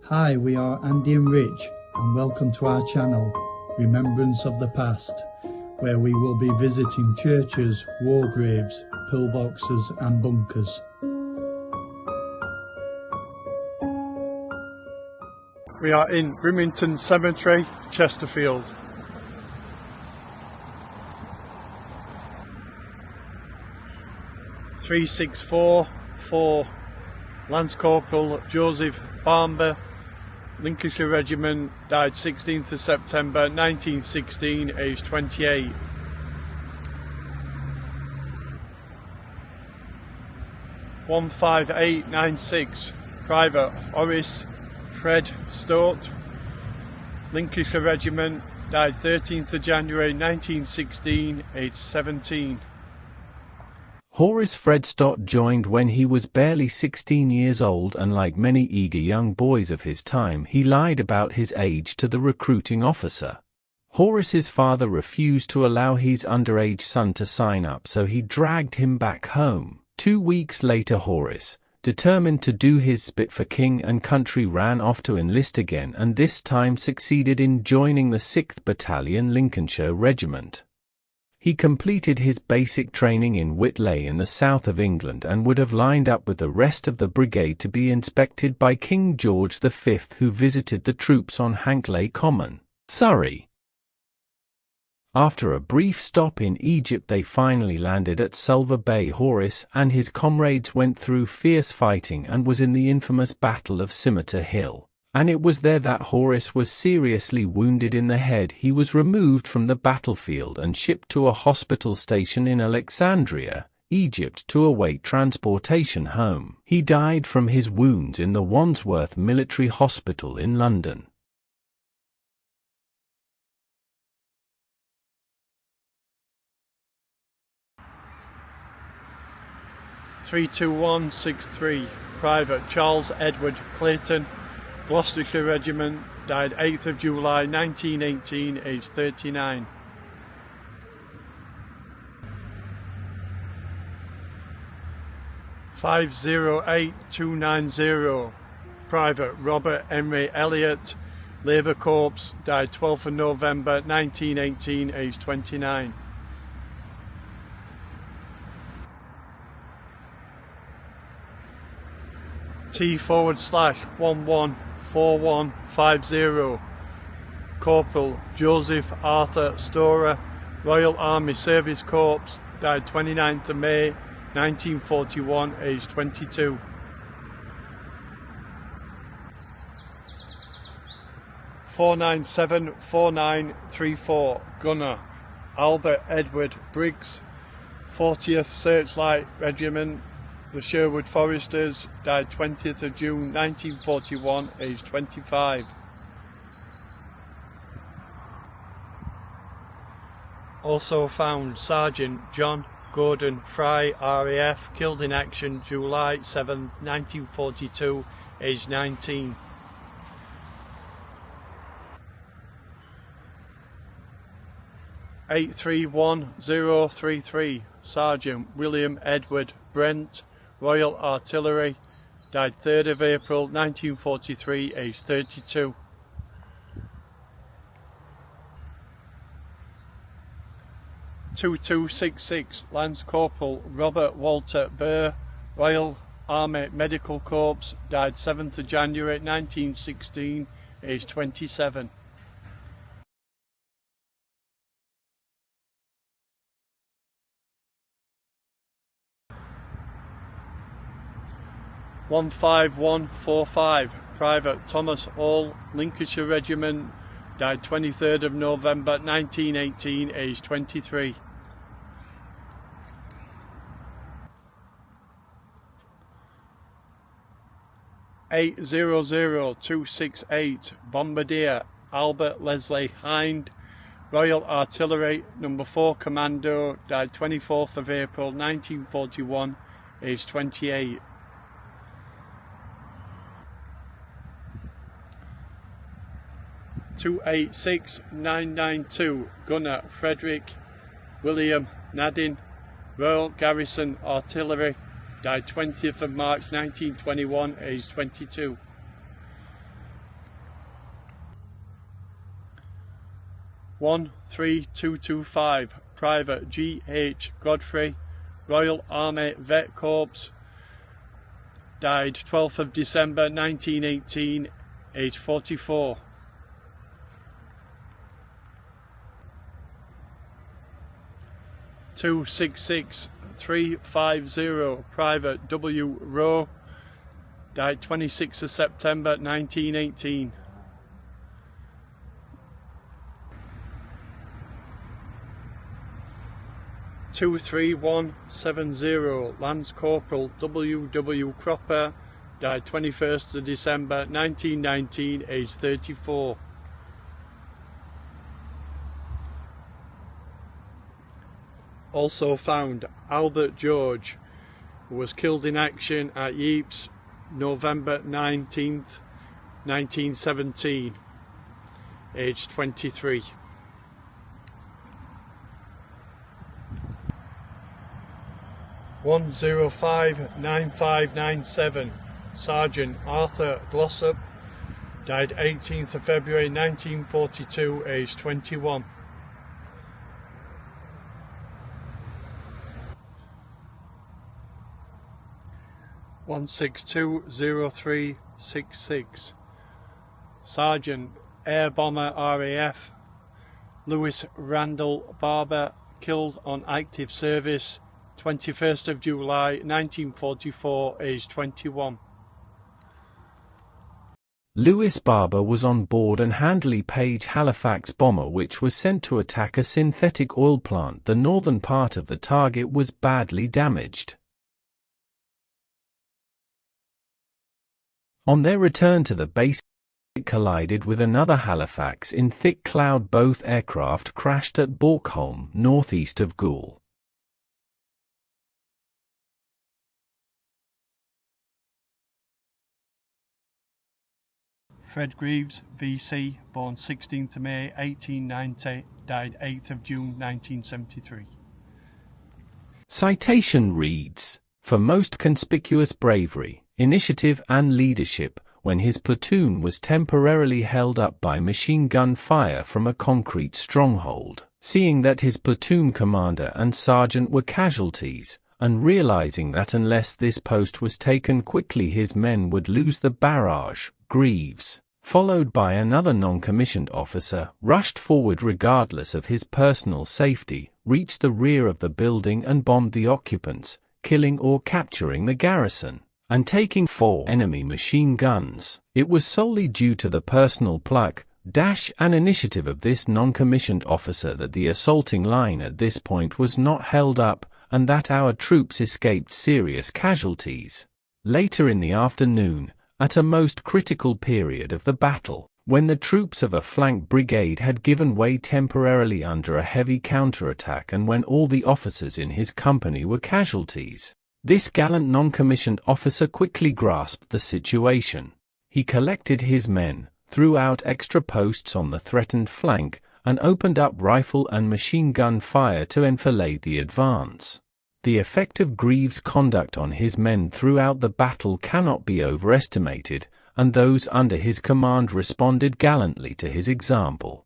Hi, we are Andy and Rich, and welcome to our channel, Remembrance of the Past, where we will be visiting churches, war graves, pillboxes and bunkers. We are in BRIMINGTON Cemetery, Chesterfield. (364-4) Lance Corporal Joseph BARBER, Lincolnshire Regiment, died 16th of September 1916, aged 28. (15896) Private HORACE Fred Stott, Lincolnshire Regiment, died 13th of January 1916, aged 17. Horace Fred Stott joined when he was barely 16 years old, and like many eager young boys of his time, he lied about his age to the recruiting officer. Horace's father refused to allow his underage son to sign up, so he dragged him back home. 2 weeks later, Horace, determined to do his bit for king and country, ran off to enlist again, and this time succeeded in joining the 6th Battalion Lincolnshire Regiment. He completed his basic training in Whitley in the south of England and would have lined up with the rest of the brigade to be inspected by King George V, who visited the troops on Hankley Common, Surrey. After a brief stop in Egypt, they finally landed at Sulva Bay. Horace and his comrades went through fierce fighting and was in the infamous Battle of Cimeter Hill, and it was there that Horace was seriously wounded in the head. He was removed from the battlefield and shipped to a hospital station in Alexandria, Egypt, to await transportation home. He died from his wounds in the Wandsworth Military Hospital in London. (32163) Private Charles Edward Clayton, Gloucestershire Regiment, died 8th of July 1918, aged 39. (508290) Private Robert Henry Elliott, Labour Corps, died 12th of November 1918, aged 29. T/114150 Corporal Joseph Arthur Storer, Royal Army Service Corps, died 29th of May 1941, aged 22. (4974934) Gunner Albert Edward Briggs, 40th Searchlight Regiment, the Sherwood Foresters, died 20th of June 1941, aged 25. Also found Sergeant John Gordon Fry, RAF, killed in action July 7, 1942, aged 19. (831033) Sergeant William Edward Brent, Royal Artillery, died 3rd of April 1943, aged 32. (2266) Lance Corporal Robert Walter BURR, Royal Army Medical Corps, died 7th of January 1916, aged 27. (15145) Private Thomas Hall, Lincolnshire Regiment, died 23rd of November 1918, aged 23. (800268) Bombardier Albert Leslie Hinde, Royal Artillery, No. 4 Commando, died 24th of April 1941, aged 28. (286992) Gunner Frederick William NADIN, Royal Garrison Artillery, died 20th of March 1921, aged 22. 13225 Private G.H. Godfrey, Royal Army Vet Corps, died 12th of December 1918, aged 44. Two 66350 Private W. ROWE, died 26th of September 1918. 23170 Lance Corporal W. W. Cropper, died 21st of December 1919, aged 34. Also found Albert George, who was killed in action at Ypres, November 19th, 1917, aged 23. One 059597 Sergeant Arthur GLOSSOP, died 18th of February 1942, aged 21. One 620366 Sergeant Air Bomber RAF Louis Randall Barber, killed on active service 21st of July 1944, aged 21. Louis Barber was on board an Handley Page Halifax bomber which was sent to attack a synthetic oil plant. The northern part of the target was badly damaged. On their return to the base, it collided with another Halifax in thick cloud. Both aircraft crashed at Borkholm, northeast of Goole. Fred GREAVES VC, born 16th May 1890, died 8th of June 1973. Citation reads, "For most conspicuous bravery, initiative and leadership, when his platoon was temporarily held up by machine gun fire from a concrete stronghold, seeing that his platoon commander and sergeant were casualties, and realizing that unless this post was taken quickly his men would lose the barrage, Greaves, followed by another non-commissioned officer, rushed forward regardless of his personal safety, reached the rear of the building and bombed the occupants, killing or capturing the garrison, and taking 4 enemy machine guns. It was solely due to the personal pluck, and initiative of this non-commissioned officer that the assaulting line at this point was not held up, and that our troops escaped serious casualties." Later in the afternoon, at a most critical period of the battle, when the troops of a flank brigade had given way temporarily under a heavy counterattack and when all the officers in his company were casualties, this gallant non-commissioned officer quickly grasped the situation. He collected his men, threw out extra posts on the threatened flank, and opened up rifle and machine gun fire to enfilade the advance. The effect of Greaves' conduct on his men throughout the battle cannot be overestimated, and those under his command responded gallantly to his example.